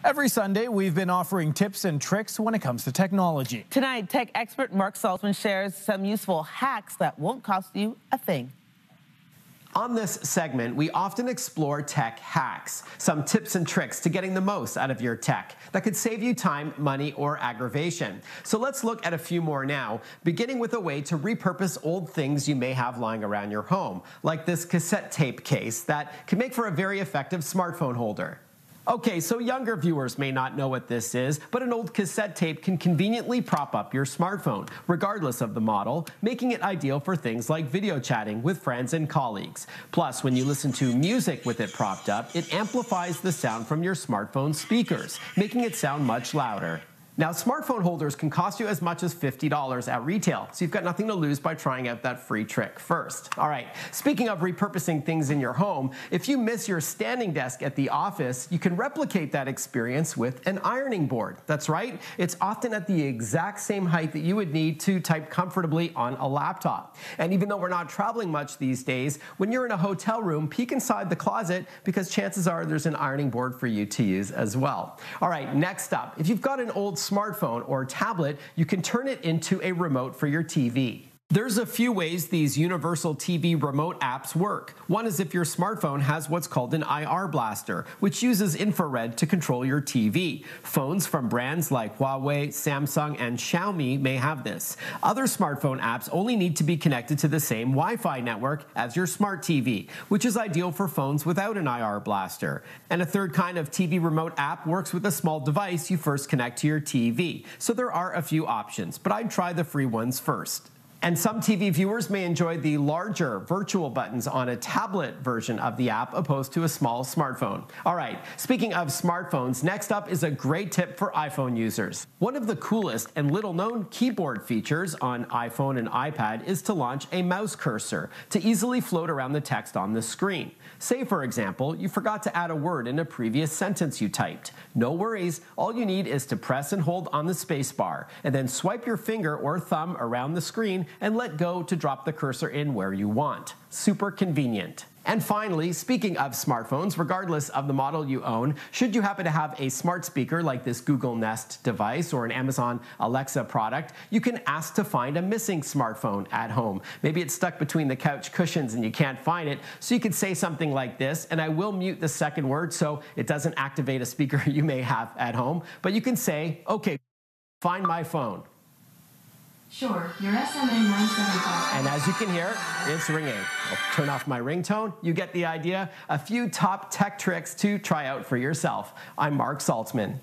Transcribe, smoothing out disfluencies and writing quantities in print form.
Every Sunday, we've been offering tips and tricks when it comes to technology. Tonight, tech expert Marc Saltzman shares some useful hacks that won't cost you a thing. On this segment, we often explore tech hacks, some tips and tricks to getting the most out of your tech that could save you time, money, or aggravation. So let's look at a few more now, beginning with a way to repurpose old things you may have lying around your home, like this cassette tape case that can make for a very effective smartphone holder. Okay, so younger viewers may not know what this is, but an old cassette tape can conveniently prop up your smartphone, regardless of the model, making it ideal for things like video chatting with friends and colleagues. Plus, when you listen to music with it propped up, it amplifies the sound from your smartphone speakers, making it sound much louder. Now, smartphone holders can cost you as much as $50 at retail, so you've got nothing to lose by trying out that free trick first. All right, speaking of repurposing things in your home, if you miss your standing desk at the office, you can replicate that experience with an ironing board. That's right, it's often at the exact same height that you would need to type comfortably on a laptop. And even though we're not traveling much these days, when you're in a hotel room, peek inside the closet because chances are there's an ironing board for you to use as well. All right, next up, if you've got an old smartphone or tablet, you can turn it into a remote for your TV. There's a few ways these universal TV remote apps work. One is if your smartphone has what's called an IR blaster, which uses infrared to control your TV. Phones from brands like Huawei, Samsung, and Xiaomi may have this. Other smartphone apps only need to be connected to the same Wi-Fi network as your smart TV, which is ideal for phones without an IR blaster. And a third kind of TV remote app works with a small device you first connect to your TV. So there are a few options, but I'd try the free ones first. And some TV viewers may enjoy the larger virtual buttons on a tablet version of the app opposed to a small smartphone. All right, speaking of smartphones, next up is a great tip for iPhone users. One of the coolest and little-known keyboard features on iPhone and iPad is to launch a mouse cursor to easily float around the text on the screen. Say, for example, you forgot to add a word in a previous sentence you typed. No worries, all you need is to press and hold on the spacebar, and then swipe your finger or thumb around the screen and let go to drop the cursor in where you want. Super convenient. And finally, speaking of smartphones, regardless of the model you own, should you happen to have a smart speaker like this Google Nest device or an Amazon Alexa product, you can ask to find a missing smartphone at home. Maybe it's stuck between the couch cushions and you can't find it, so you could say something like this, and I will mute the second word so it doesn't activate a speaker you may have at home, but you can say, okay, find my phone. Sure, your SMA 975. And as you can hear, it's ringing. I'll turn off my ringtone. You get the idea. A few top tech tricks to try out for yourself. I'm Marc Saltzman.